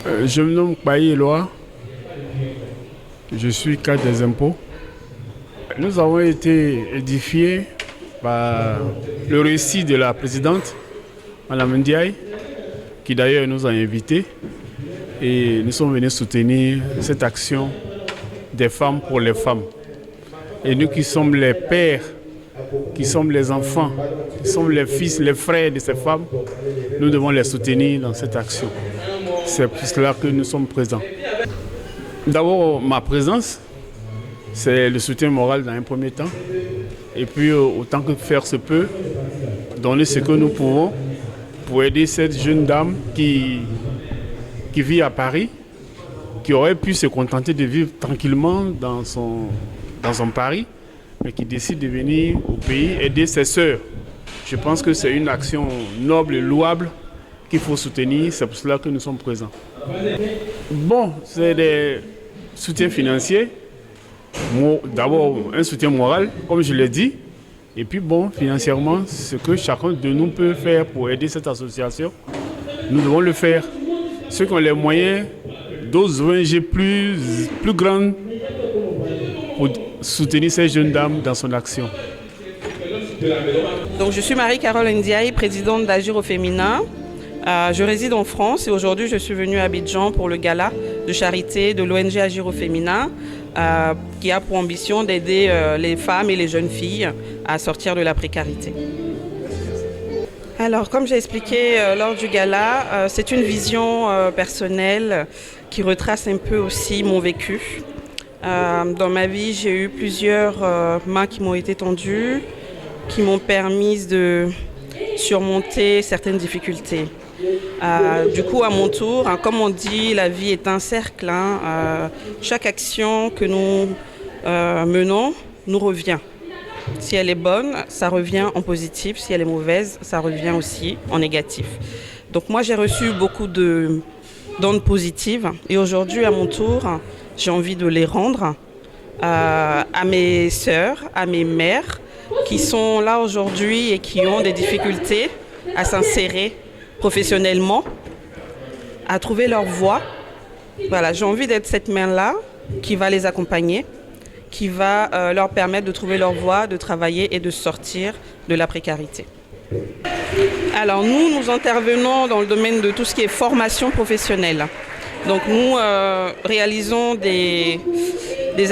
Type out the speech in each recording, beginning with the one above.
Je me nomme Bailly Éloi, je suis cadre des impôts. Nous avons été édifiés par le récit de la présidente, Mme Ndiaye, qui d'ailleurs nous a invités. Et nous sommes venus soutenir cette action des femmes pour les femmes. Et nous qui sommes les pères, qui sommes les enfants, qui sommes les fils, les frères de ces femmes, nous devons les soutenir dans cette action. C'est pour cela que nous sommes présents. D'abord, ma présence, c'est le soutien moral dans un premier temps. Et puis, autant que faire se peut, donner ce que nous pouvons pour aider cette jeune dame qui vit à Paris, qui aurait pu se contenter de vivre tranquillement dans son Paris, mais qui décide de venir au pays aider ses sœurs. Je pense que c'est une action noble et louable qu'il faut soutenir, c'est pour cela que nous sommes présents. Bon, c'est des soutiens financiers, d'abord un soutien moral, comme je l'ai dit, et puis bon, financièrement, ce que chacun de nous peut faire pour aider cette association, nous devons le faire. Ceux qui ont les moyens, d'autres ONG plus grandes pour soutenir ces jeunes dames dans son action. Donc, je suis Marie-Carole Ndiaye, présidente d'Agir au féminin. Je réside en France et aujourd'hui je suis venue à Abidjan pour le gala de charité de l'ONG Agir au féminin qui a pour ambition d'aider les femmes et les jeunes filles à sortir de la précarité. Alors, comme j'ai expliqué lors du gala, c'est une vision personnelle qui retrace un peu aussi mon vécu. Dans ma vie, j'ai eu plusieurs mains qui m'ont été tendues, qui m'ont permis de surmonter certaines difficultés. Du coup, à mon tour, comme on dit, la vie est un cercle. Chaque action que nous menons nous revient. Si elle est bonne, ça revient en positif. Si elle est mauvaise, ça revient aussi en négatif. Donc moi, j'ai reçu beaucoup d'ondes positives. Et aujourd'hui, à mon tour, j'ai envie de les rendre à mes sœurs, à mes mères, qui sont là aujourd'hui et qui ont des difficultés à s'insérer professionnellement, à trouver leur voie. Voilà, j'ai envie d'être cette main-là qui va les accompagner, qui va leur permettre de trouver leur voie, de travailler et de sortir de la précarité. Alors nous intervenons dans le domaine de tout ce qui est formation professionnelle. Donc nous réalisons des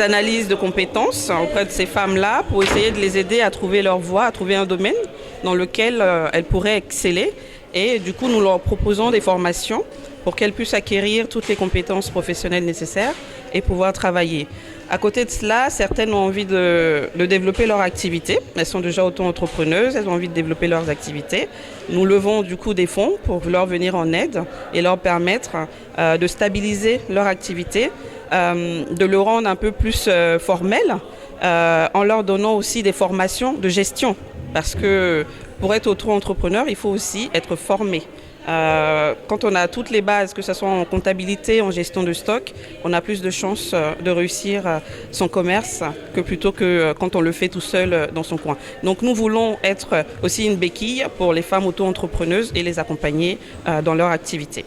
analyses de compétences auprès de ces femmes-là pour essayer de les aider à trouver leur voie, à trouver un domaine dans lequel elles pourraient exceller. Et du coup, nous leur proposons des formations pour qu'elles puissent acquérir toutes les compétences professionnelles nécessaires et pouvoir travailler. À côté de cela, certaines ont envie de développer leur activité. Elles sont déjà auto-entrepreneuses, elles ont envie de développer leurs activités. Nous levons du coup des fonds pour leur venir en aide et leur permettre de stabiliser leur activité, de le rendre un peu plus formel, en leur donnant aussi des formations de gestion. Parce que pour être auto-entrepreneur, il faut aussi être formé. Quand on a toutes les bases, que ce soit en comptabilité, en gestion de stock, on a plus de chances de réussir son commerce que plutôt que quand on le fait tout seul dans son coin. Donc nous voulons être aussi une béquille pour les femmes auto-entrepreneuses et les accompagner dans leur activité.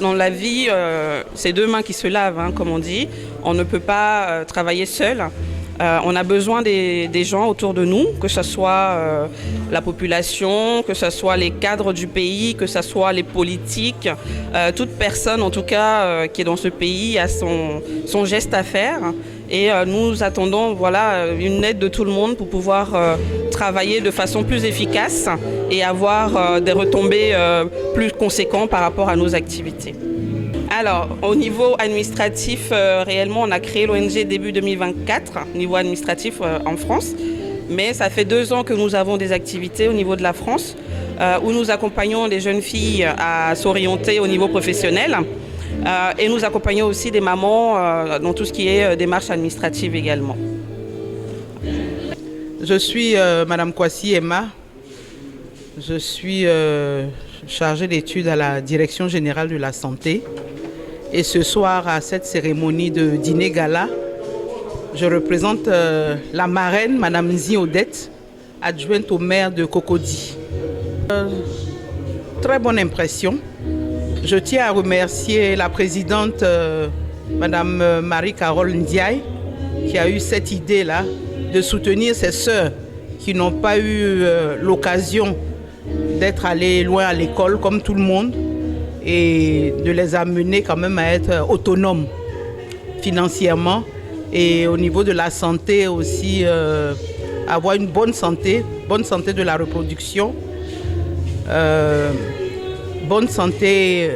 Dans la vie, c'est deux mains qui se lavent, comme on dit. On ne peut pas travailler seul. On a besoin des gens autour de nous, que ce soit la population, que ce soit les cadres du pays, que ce soit les politiques. Toute personne, en tout cas, qui est dans ce pays a son geste à faire. Et nous attendons une aide de tout le monde pour pouvoir travailler de façon plus efficace et avoir des retombées plus conséquentes par rapport à nos activités. Alors, au niveau administratif, réellement, on a créé l'ONG début 2024, niveau administratif en France. Mais ça fait 2 ans que nous avons des activités au niveau de la France, où nous accompagnons les jeunes filles à s'orienter au niveau professionnel. Et nous accompagnons aussi des mamans dans tout ce qui est démarche administrative également. Je suis Madame Kwasi Emma. Je suis chargée d'études à la Direction générale de la santé. Et ce soir, à cette cérémonie de dîner gala, je représente la marraine, Madame Nzi Odette, adjointe au maire de Cocody. Très bonne impression. Je tiens à remercier la présidente, Madame Marie-Carole Ndiaye, qui a eu cette idée-là de soutenir ses sœurs qui n'ont pas eu l'occasion d'être allées loin à l'école comme tout le monde et de les amener quand même à être autonomes financièrement et au niveau de la santé aussi, avoir une bonne santé de la reproduction, bonne santé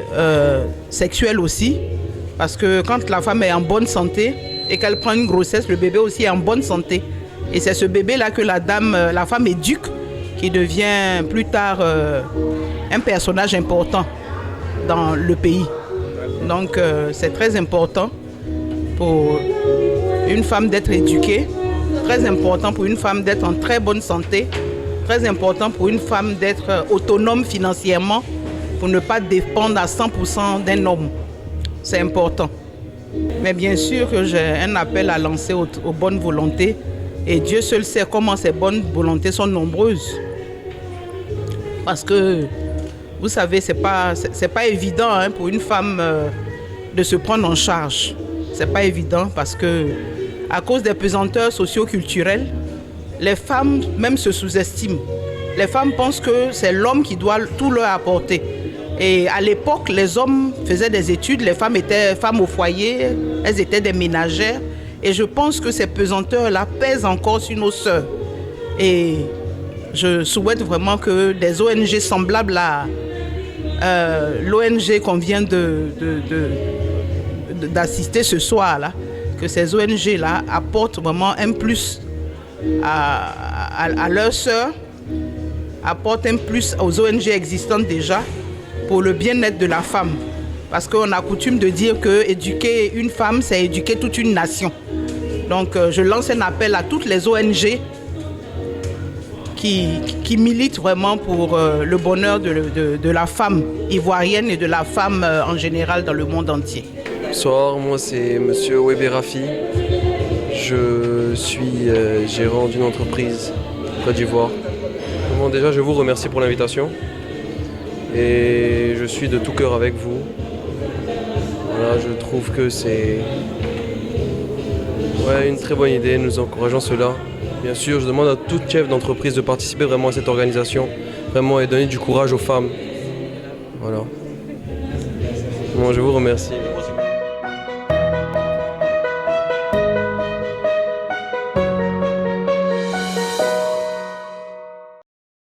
sexuelle aussi, parce que quand la femme est en bonne santé et qu'elle prend une grossesse, le bébé aussi est en bonne santé. Et c'est ce bébé-là que la femme éduque, qui devient plus tard un personnage important dans le pays. Donc c'est très important pour une femme d'être éduquée, très important pour une femme d'être en très bonne santé, très important pour une femme d'être autonome financièrement, pour ne pas dépendre à 100% d'un homme. C'est important. Mais bien sûr que j'ai un appel à lancer aux bonnes volontés. Et Dieu seul sait comment ces bonnes volontés sont nombreuses. Parce que, vous savez, c'est pas évident pour une femme de se prendre en charge. C'est pas évident parce que, à cause des pesanteurs socio-culturelles, les femmes même se sous-estiment. Les femmes pensent que c'est l'homme qui doit tout leur apporter. Et à l'époque, les hommes faisaient des études, les femmes étaient femmes au foyer, elles étaient des ménagères. Et je pense que ces pesanteurs-là pèsent encore sur nos sœurs. Et je souhaite vraiment que des ONG semblables à l'ONG qu'on vient d'assister ce soir-là, que ces ONG-là apportent vraiment un plus à leurs sœurs, apportent un plus aux ONG existantes déjà pour le bien-être de la femme. Parce qu'on a coutume de dire que éduquer une femme, c'est éduquer toute une nation. Donc je lance un appel à toutes les ONG qui militent vraiment pour le bonheur de la femme ivoirienne et de la femme en général dans le monde entier. Bonsoir, moi c'est Monsieur Webe Rafi. Je suis gérant d'une entreprise en Côte d'Ivoire. Bon, déjà, je vous remercie pour l'invitation et je suis de tout cœur avec vous. Voilà, je trouve que c'est une très bonne idée, nous encourageons cela. Bien sûr, je demande à tout chef d'entreprise de participer vraiment à cette organisation, vraiment et donner du courage aux femmes. Voilà. Bon, je vous remercie.